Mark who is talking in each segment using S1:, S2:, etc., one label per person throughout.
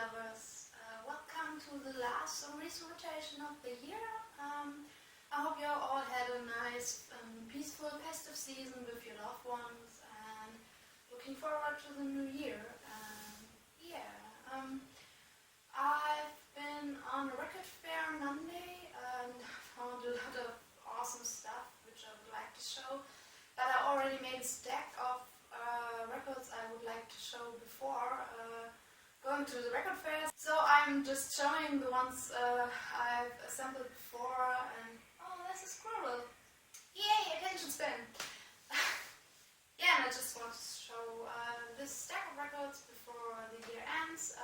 S1: lovers, welcome to the last recent rotation of the year. I hope you all had a nice peaceful festive season with your loved ones and looking forward to the new year. I've been on a record fair Monday and found a lot of awesome stuff which I would like to show, but I already made a stack of records I would like to show before going to the record fair. So I'm just showing the ones I've assembled before, and oh, there's a squirrel! Yay, attention span! Yeah, and I just want to show this stack of records before the year ends.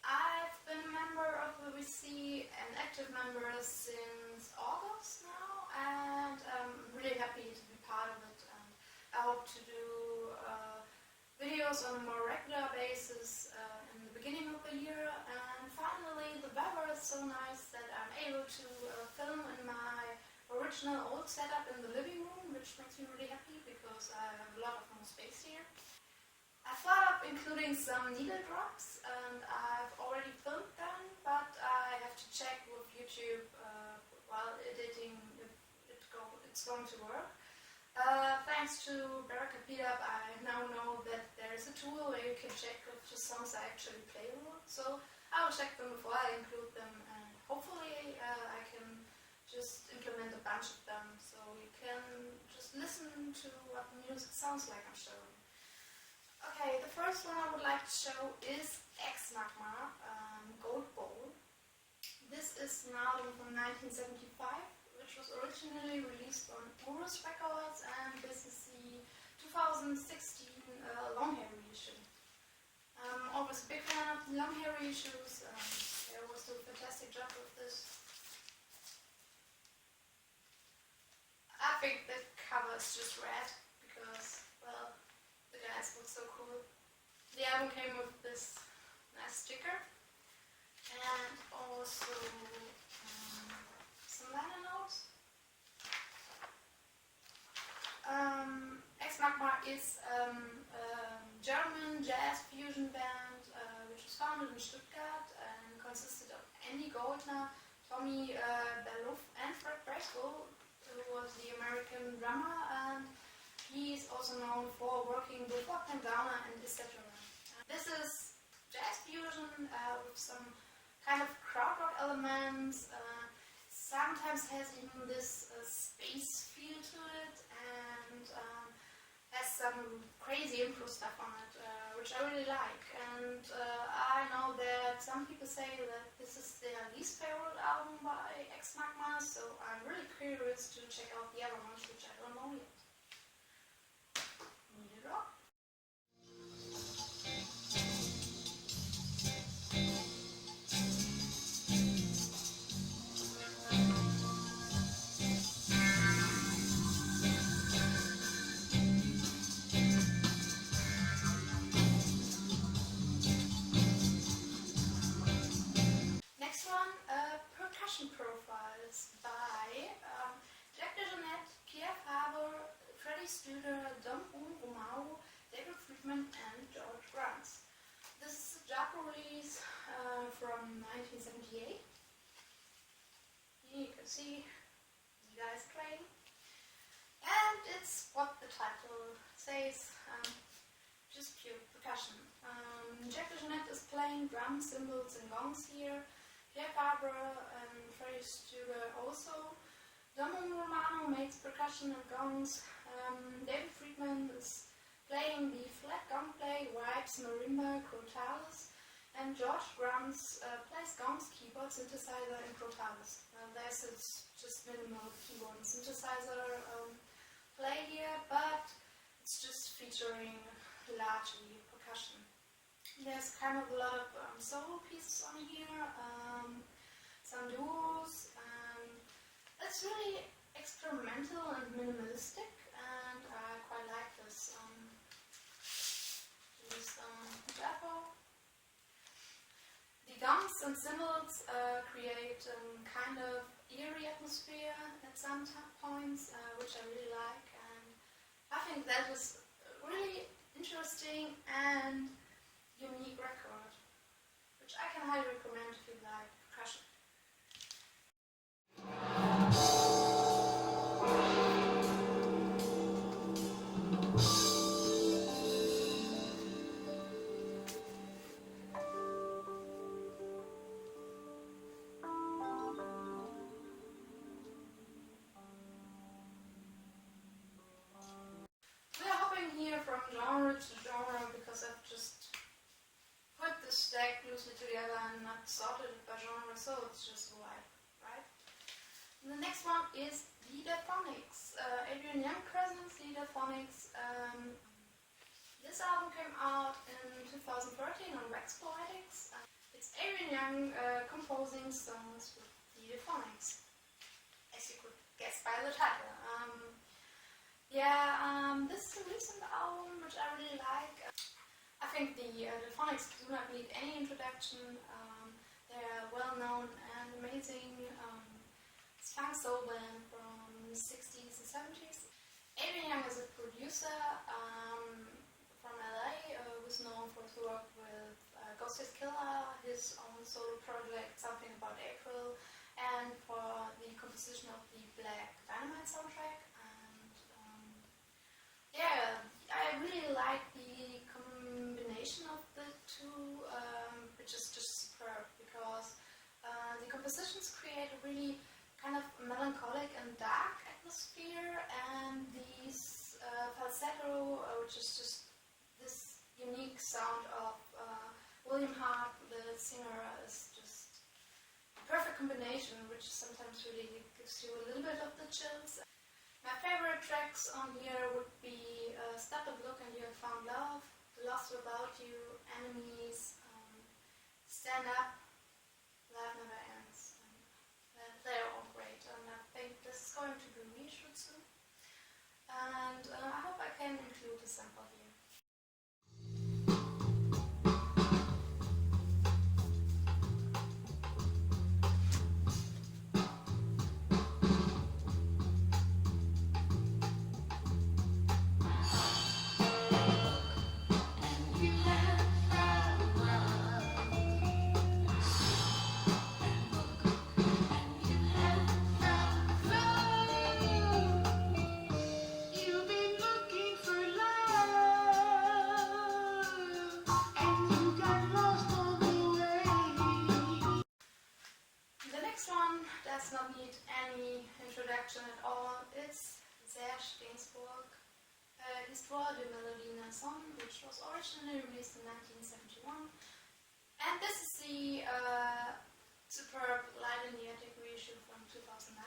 S1: I've been a member of the VC, an active member since August now, and I'm really happy to be part of it. And I hope to do videos on a more regular basis in the beginning of the year. And finally, the weather is so nice that I'm able to film in my original old setup in the living room, which makes me really happy because I have a lot of more space here. I thought of including some needle drops, and I've already filmed them, but I have to check with YouTube while editing if it's going to work. Thanks to Baraka Beat-Up, I now know that there's a tool where you can check if the songs are actually playable. So I will check them before I include them, and hopefully I can just implement a bunch of them so you can just listen to what the music sounds like I'm showing. Okay, the first one I would like to show is Ex Magma, Gold Bowl. This is an album from 1975, which was originally released on Urus Records, and this is the 2016 long hair reissue. I'm always a big fan of the long hair reissues. They always do a fantastic job with this. I think the cover is just red because, well, the guys look so cool. The album came with this nice sticker and also some liner notes. Ex Magma is a German jazz fusion band which was founded in Stuttgart and consisted of Andy Goldner, Tommy Berluff and Fred Breslow, who was the American drummer, and he is also known for working with Wolfgang Gartner and etc. This is jazz fusion with some kind of crowd rock elements. Sometimes has even this space feel to it, and has some crazy improv stuff on it, which I really like. And I know that some people say that this is their least favorite album by Ex Magma, so I'm really curious to check out the other ones, which I don't know yet. Needle drop. Next one, Percussion Profiles by Jack DeJohnette, Pierre Faber, Freddie Studer, Dom Romao, David Friedman and George Gruntz. This is a Jaco release from 1978. You can see the guys playing. And it's what the title says, just pure percussion. Jack DeJohnette is playing drums, cymbals and gongs here. Pierre Faber and Freddie Studer also. Dom Romano makes percussion and gongs. David Friedman is playing the flat gong play, wipes, marimba, crotales, and George Gruntz plays gongs, keyboard, synthesizer, and crotales. There's just minimal keyboard and synthesizer play here, but it's just featuring largely percussion. There's kind of a lot of solo pieces on here, some duos, and it's really experimental and minimalistic, and I quite like this. Jaco. The gongs and cymbals create a kind of eerie atmosphere at some points, which I really like, and I think that is really interesting and unique record, which stacked loosely together and not sorted by genre, so it's just right, right? And the next one is Liederphonics. Adrian Young presents Liederphonics. This album came out in 2013 on Rex Poetics. It's Adrian Young composing songs with Liederphonics, as you could guess by the title. This is a recent album which I really like. I think the Phonics do not need any introduction. They're well known and amazing. It's a funk soul band from the 60s and 70s. Adrian Young is a producer from LA who's known for his work with Ghostface Killah, his own solo project Something About April, and for the composition of the Black Dynamite soundtrack. I really like the combination of the two, which is just superb because the compositions create a really kind of melancholic and dark atmosphere, and these falsetto, which is just this unique sound of William Hart, the singer, is just a perfect combination, which sometimes really gives you a little bit of the chills. My favorite tracks on here would be Stop and Look and You Have Found Love, Lost Without You, Enemies, Stand Up, Love Never Ends. They're all great, and I think this is going to be reissued soon. And I hope I can include a sample here. Does not need any introduction at all. It's Serge Gainsbourg, Histoire de Mélodie Nelson, which was originally released in 1971. And this is the superb Light in the Attic reissue from 2009.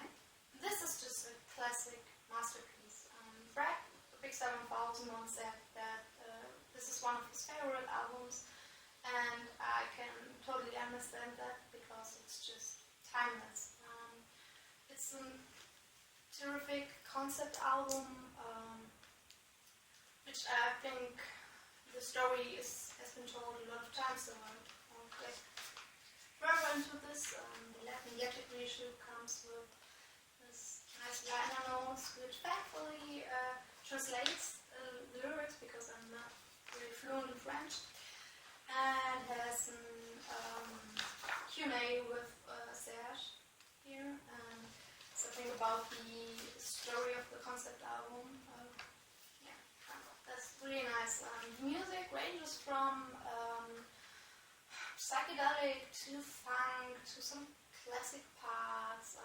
S1: This is just a classic masterpiece. Fred, the Big 7000, once said that this is one of his favorite albums, and I can totally understand that because it's just timeless. It's a terrific concept album, which I think the story has been told a lot of times, so I won't get further into this. The Latin Attic reissue comes with this nice liner notes, which thankfully translates the lyrics because I'm not really fluent in French, and has an Q&A with Serge here. Something about the story of the concept album. That's really nice. The music ranges from psychedelic to funk to some classic parts.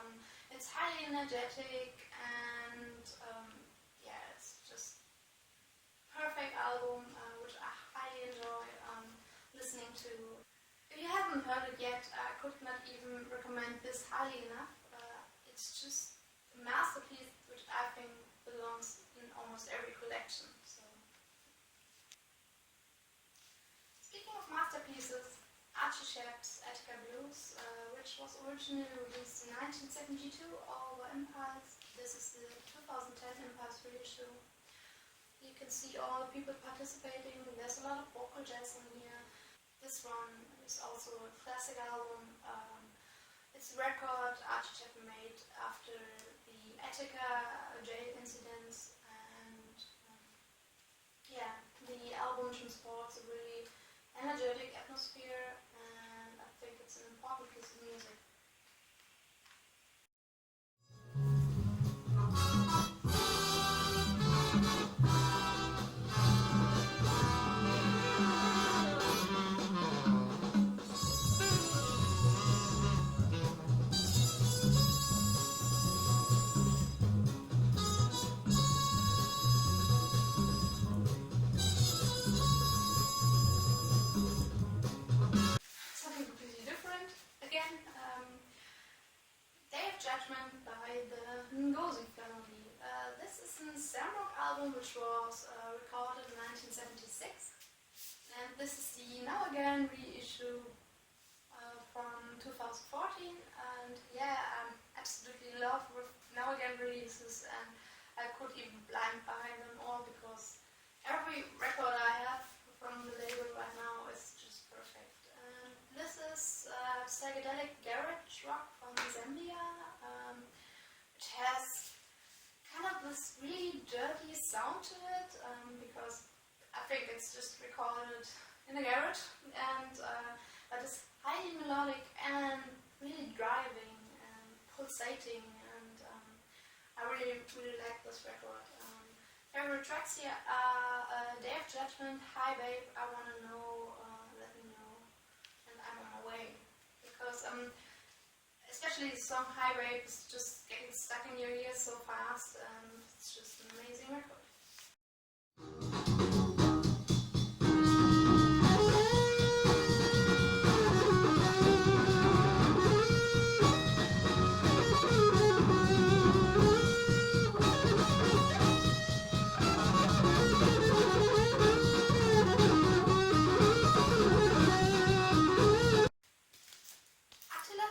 S1: It's highly energetic, and it's just perfect album which I highly enjoy listening to. If you haven't heard it yet, I could not even recommend this highly enough. It's just a masterpiece which I think belongs in almost every collection. So, speaking of masterpieces, Archie Shepp's Attica Blues, which was originally released in 1972 over Impulse. This is the 2010 Impulse reissue. You can see all the people participating. There's a lot of vocal jazz in here. This one is also a classic album. It's a record Archie Shepp made after the Attica jail incidents, and the album transports a really energetic atmosphere, and I think it's an important piece of music. album, which was recorded in 1976. And this is the Now Again reissue from 2014. And yeah, I'm absolutely in love with Now Again releases, and I could even blind buy them all because every record I have from the label right now is just perfect. And this is psychedelic garage rock from Zambia, which has kind of this really dirty sound to it, because I think it's just recorded in a garage, and but it's highly melodic and really driving and pulsating, and I really like this record. Favorite tracks here are Day of Judgment, Hi Babe, I Wanna Know, Let Me Know, and I'm On My Way. Because especially the song Hi Babe is just getting stuck in your ears so fast, and it's just an amazing record.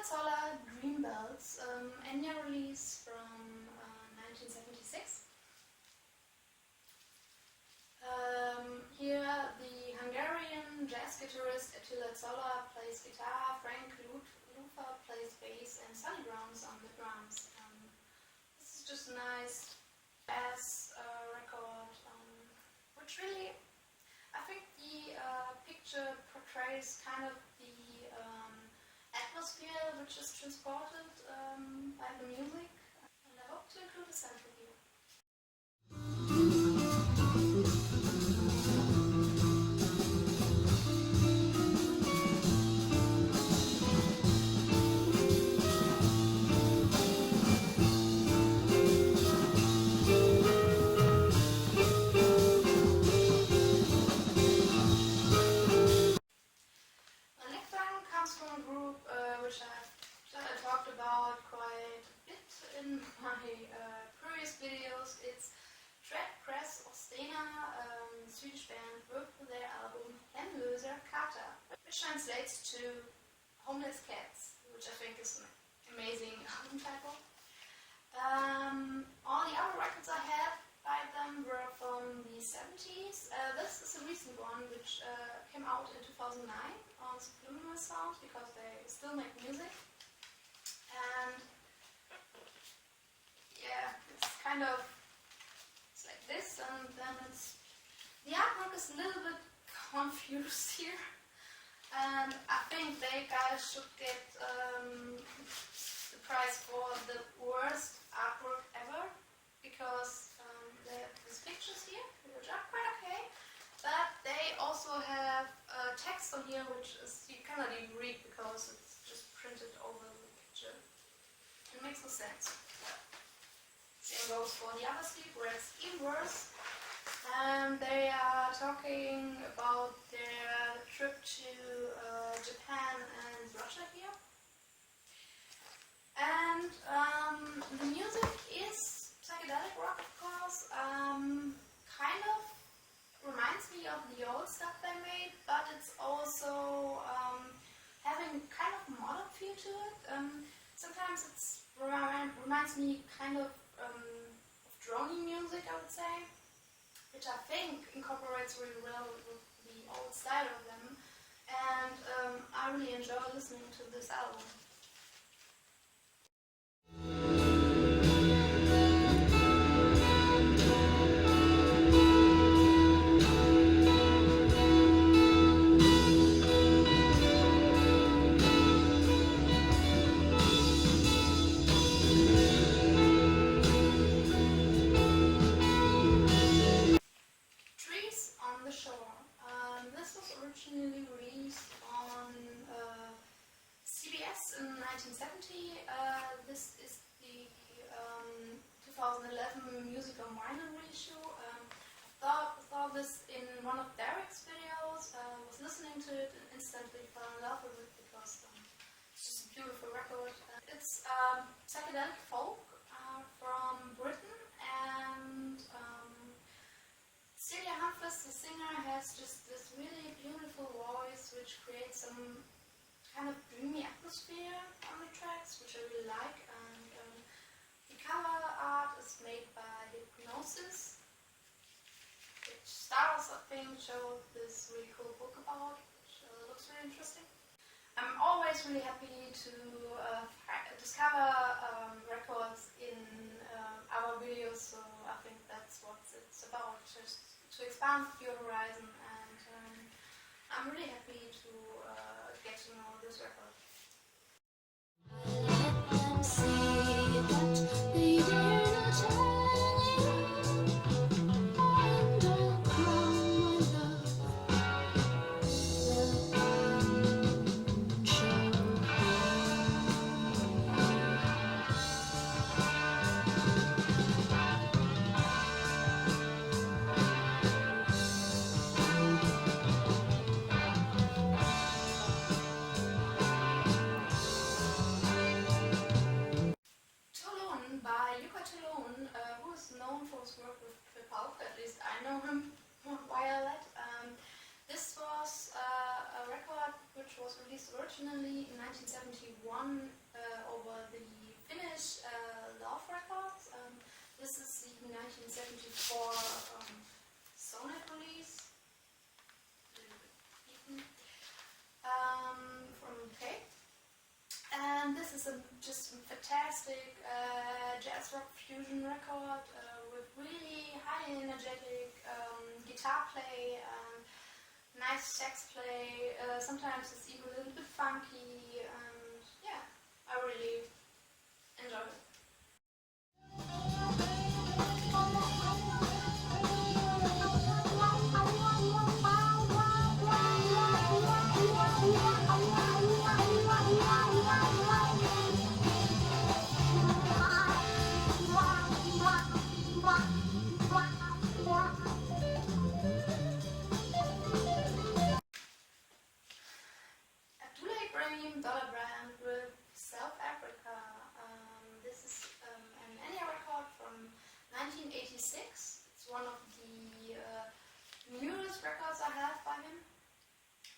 S1: Solar Dreambells, Enya release from 1976. Here the Hungarian jazz guitarist Attila Zoller plays guitar, Frank Luther plays bass, and Sonny Brown's on the drums. This is just a nice jazz record, which really, I think the picture portrays kind of the atmosphere which is transported by the music, and I hope to include a sample here. I talked about quite a bit in my previous videos. It's Treadpress Ostena, Swedish band, worked with their album Hemlösa Katter, which translates to Homeless Cats, which I think is an amazing album title. All the other records I had by them were from the 70s. This is a recent one which came out in 2009 on Subliminal Sound, because they still make music. And yeah, it's like this, and then the artwork is a little bit confused here, and I think they guys should get the prize for the worst artwork ever, because they have these pictures here, which are quite okay, but they also have text on here which is, you cannot even read because it's just printed over the picture. It makes no sense. Same goes for the other sleeve, where it's even worse. And they are talking about their trip to Japan and Russia here. And the music is psychedelic rock, of course. Kind of reminds me of the old stuff they made, but it's also having kind of modern feel to it. Sometimes it reminds me kind of droning music, I would say, which I think incorporates really well with the old style of them, and I really enjoy listening to this album. This was originally released on CBS in 1970. This is the 2011 Music on Vinyl reissue. I saw this in one of Derek's videos, was listening to it and instantly fell in love with it because it's just a beautiful record. It's psychedelic folk from Britain, and Celia Humphries, the singer, has just this really beautiful voice which creates some kind of dreamy atmosphere on the tracks, which I really like. And the cover art is made by Hypnosis, which Star Wars, I think, showed this really cool book about, which looks really interesting. I'm always really happy to discover records in our videos, so I think that's what it's about, just to expand your horizon, and I'm really happy to get to know this record.
S2: Let them see what they dare not tell you, and I'll crown my love the unshowed.
S1: Toulon by Luca Toulon, who is known for his work with Pulp, at least I know him via that. This was a record which was released originally in 1971 over the Finnish Love Records. This is the 1974 Sonet release from UK. And this is just a fantastic jazz rock fusion record with really highly energetic guitar play and nice sax play. Sometimes it's even a little bit funky, and yeah, I really enjoy it. Abdullah Ibrahim Dollar Brand with South Africa. This is an Enya record from 1986. It's one of the newest records I have by him,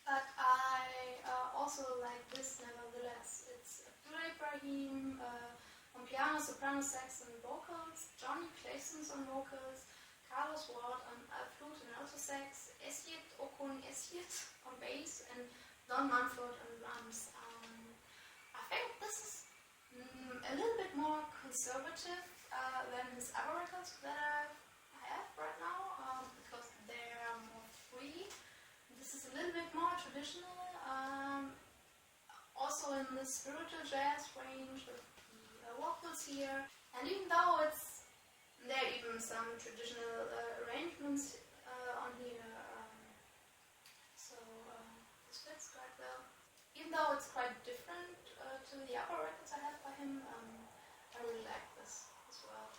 S1: but I also like this nevertheless. It's Abdullah Ibrahim on piano, soprano, sax and vocals, Johnny Clayson's on vocals, Carlos Ward on flute and alto sax, Esiet Okun Esiet on bass, and Don Manford on drums. I think this is a little bit more conservative than his other records that I have right now, because they are more free. This is a little bit more traditional, also in the spiritual jazz range with the vocals here. And even though there are even some traditional arrangements on here, so this fits quite well. Even though it's quite different to the other records I have by him, I really like this as well.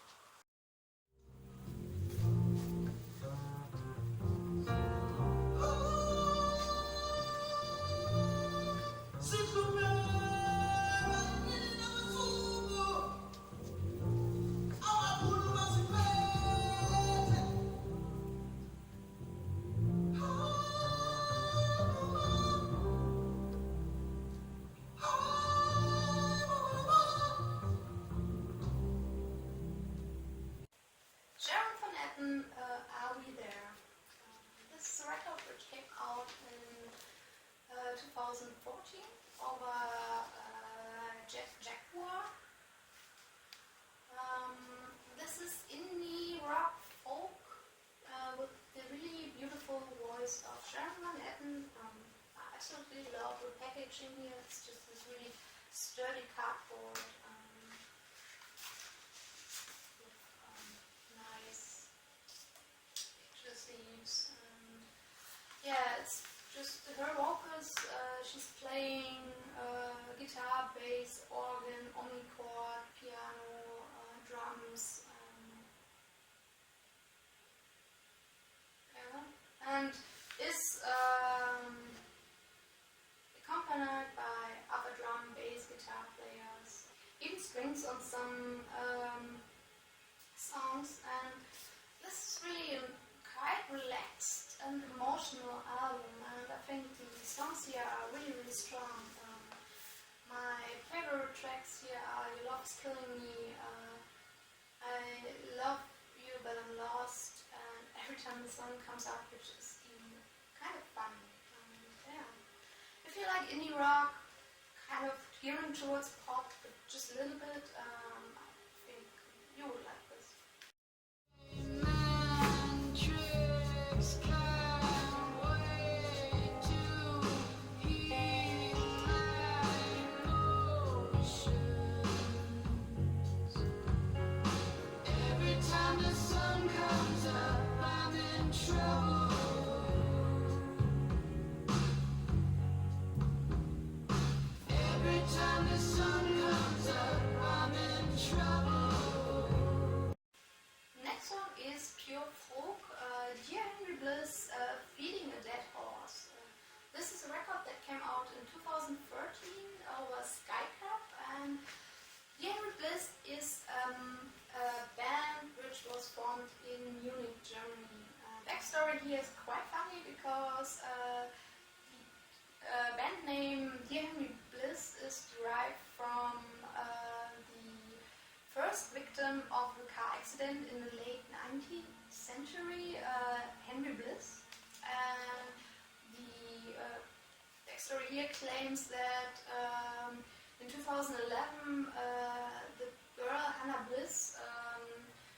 S1: Sharon Van Etten, Are We There? This is a record which came out in 2014 over Jaguar. This is indie rock folk with the really beautiful voice of Sharon Van Etten. I absolutely love the packaging here. It's just this really sturdy cardboard. Nice picture sleeves. Yeah, it's just her vocals. She's playing guitar, bass, organ, omnichord, piano, drums. Yeah. And is accompanied by other drum, bass, guitar players, even strings on some songs. And this is really quite relaxed and emotional album, and I think the songs here are really, really strong. My favorite tracks here are "Your Love Is Killing Me," "I Love You But I'm Lost," and every time the song comes up, which is even kind of fun. Yeah. If you like indie rock, kind of gearing towards pop, but just a little bit, I think you would like this.
S2: Tricks can't wait to heal my emotions. Every time the sun comes up, I'm in trouble. Every time the sun comes up, I'm in trouble.
S1: Next one is pure folk. Dear Henry Bliss, "Feeding a Dead Horse." This is a record that came out in 2013 over Skycap, and Dear Henry Bliss is a band which was formed in Munich, Germany. Backstory here is quite funny because the band name Dear Henry Bliss is derived from the first victim of a car accident in the late 19th century, Henry Bliss. And the backstory here claims that in 2011 the girl Hannah Bliss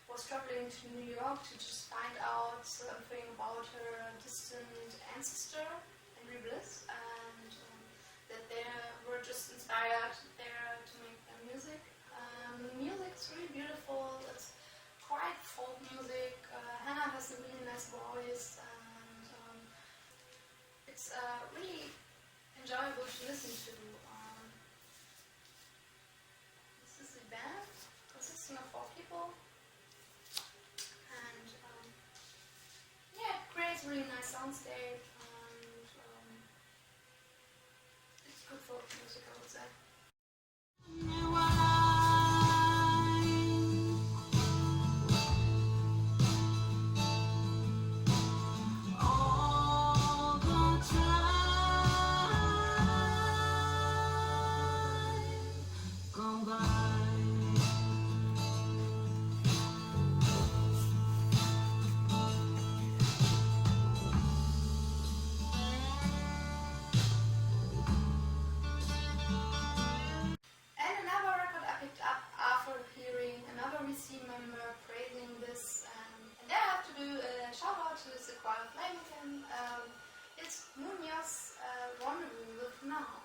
S1: was traveling to New York to just find out something about her distant ancestor, Henry Bliss, and that they were just inspired there to make their music. The music is really beautiful. It's quite folk music. Hannah has a really nice voice, and it's really enjoyable to listen to. This is a band consisting of 4 people, and yeah, it creates a really nice soundscape, and it's good folk music, I would say.
S2: All the time gone by.
S1: And another record I picked up after hearing another VC member praising this, and there I have to do a shout out to the Choir Flame again. It's Munoz Rendezvous with Now,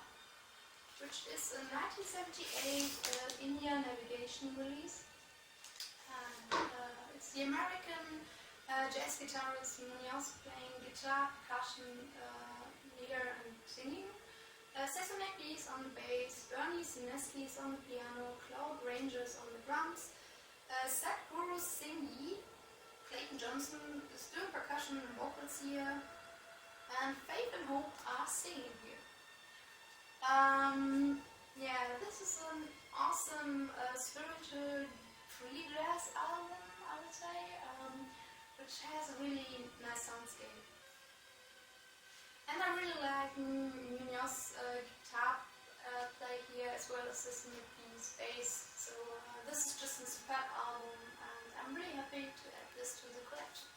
S1: which is a 1978 India navigation release. And it's the American jazz guitarist Munoz playing guitar, percussion, leader, and singing. Sesonecki is on the bass, Bernie Sineski is on the piano, Claude Ranger is on the drums, Sadhguru Singh Yi, Clayton Johnson is doing percussion and vocals here, and Faith and Hope are singing here. Yeah, this is an awesome spiritual free jazz album, I would say, which has a really nice soundscape. And I really like Munoz's guitar play here, as well as this Nick's bass. So this is just a superb album, and I'm really happy to add this to the collection.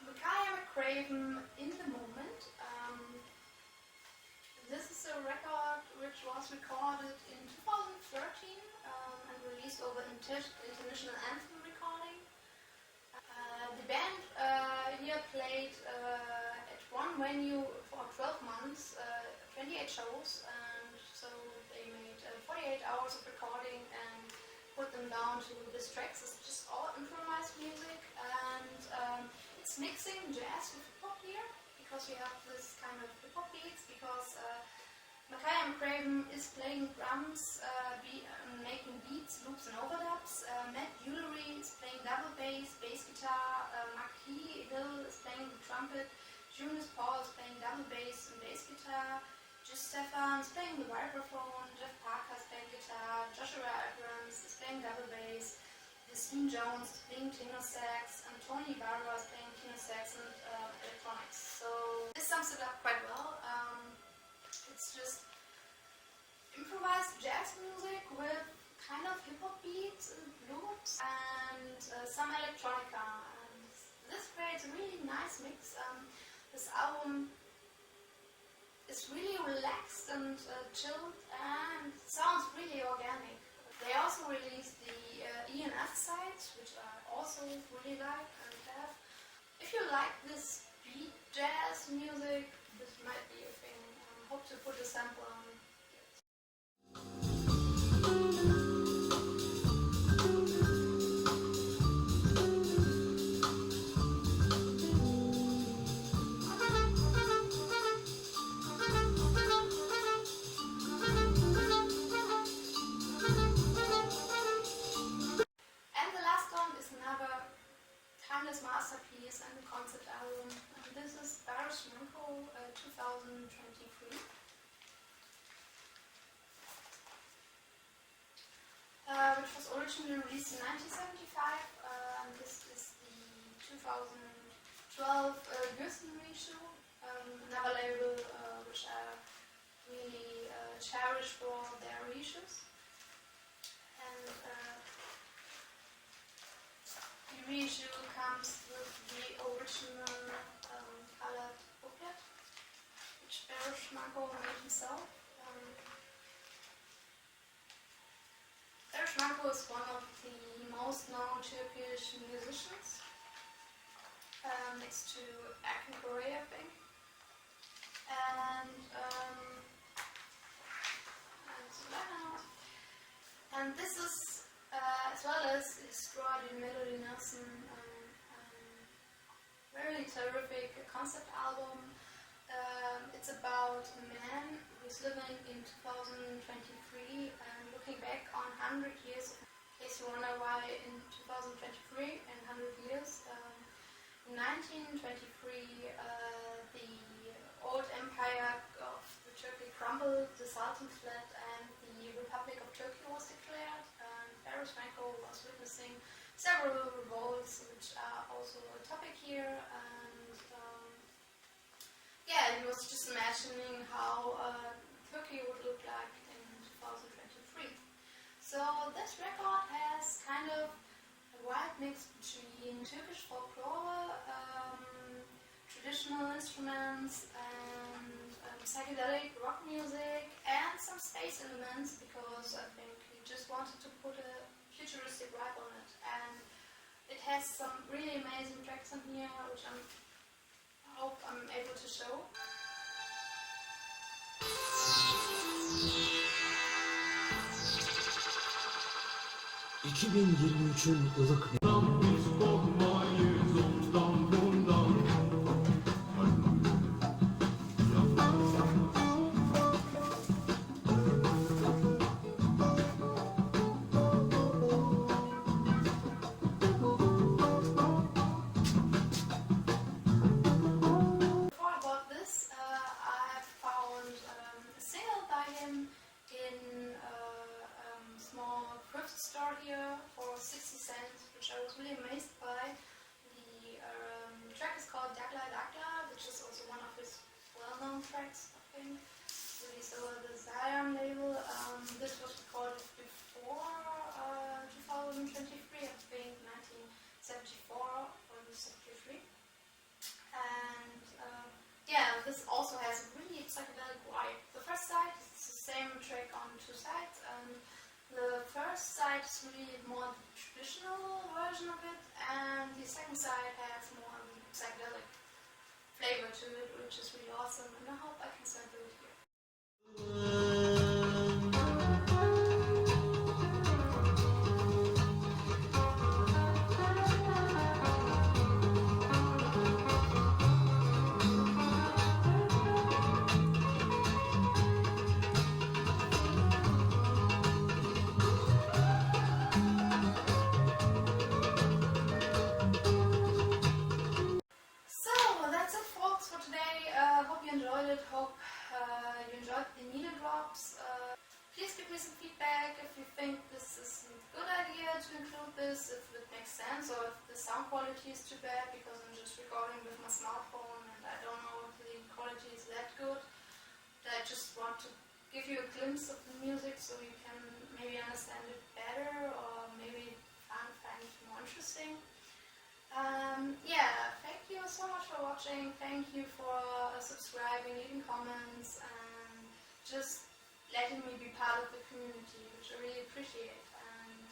S1: Micaiah McCraven, "In the Moment." This is a record which was recorded in 2013 and released over International Anthem Recording. The band here played at one venue for 12 months, 28 shows, and so they made 48 hours of recording and put them down to this tracks. It's just all improvised music, and it it's mixing jazz with hip hop here, because we have this kind of hip hop beats, because Makaya McCraven is playing drums, making beats, loops and overdubs. Matt Ulery is playing double bass guitar. Maki Hill is playing the trumpet. Jonas Paul is playing double bass and bass guitar. Just Stefan is playing the vibraphone. Jeff Parker is playing guitar. Joshua Abrams is playing double bass. Justine Jones is playing tenor sax. And Tony Barber is playing tenor sax and electronics. So this sums it up quite well. It's just improvised jazz music with kind of hip-hop beats and loops and some electronica. And this creates a really nice mix. This album is really relaxed and chilled and sounds really organic. They also released the ENF sites, which I also really like and have. If you like this beat jazz music, this might be a thing. Hope to put a sample on it. And the last one is another timeless masterpiece and a concept album. And this is Baruch Manko 2023. Which was originally released in 1975. This is the 2012 Gersten reissue, another label which I really cherish for their reissues. And the reissue comes with the original colored booklet, which Baruch Manko made himself. Baruch Manko is one of the most known Turkish musicians, next to Erkin Koray, I think. And this is, as well as Estrada Melody Nelson, very terrific concept album. It's about a man who's living in 2023 and looking back on 100 years. In case you wonder why in 2023 and 100 years. In 1923, the old empire of the Turkey crumbled, the Sultan fled, and the Republic of Turkey was declared. And Baruch Manko was witnessing several revolts, which are also a topic here. Yeah, he was just imagining how Turkey would look like in 2023. So this record has kind of a wild mix between Turkish folklore, traditional instruments, and psychedelic rock music, and some space elements, because I think he just wanted to put a futuristic vibe on it. And it has some really amazing tracks in here, which I hope I'm able to show.
S3: ...2023'ün ılık...
S4: Biz korkmayız ondan bundan.
S1: Before I bought this, I found a single by him in a small thrift store here for 60 cents, which I was really amazed by. The track is called Dagla Dagla, which is also one of his well-known tracks, I think. Released over the Zion label. This was recorded before 2023, I think 1974 or 73. And yeah, this also has a really psychedelic vibe. The first side is the same track on two sides, and the first side is really more the traditional version of it, and the second side has more psychedelic flavor to it, which is really awesome, and I hope I can sample it here. some feedback if you think this is a good idea to include this, if it makes sense, or if the sound quality is too bad because I'm just recording with my smartphone and I don't know if the quality is that good. I just want to give you a glimpse of the music so you can maybe understand it better or maybe find it more interesting. Yeah, thank you so much for watching. Thank you for subscribing, leaving comments, and just letting me be part of the community, which I really appreciate. And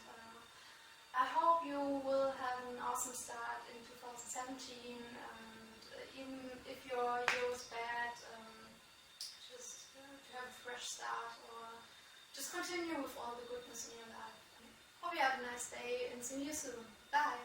S1: I hope you will have an awesome start in 2017. And even if your year was bad, just to have a fresh start, or just continue with all the goodness in your life. And hope you have a nice day and see you soon. Bye.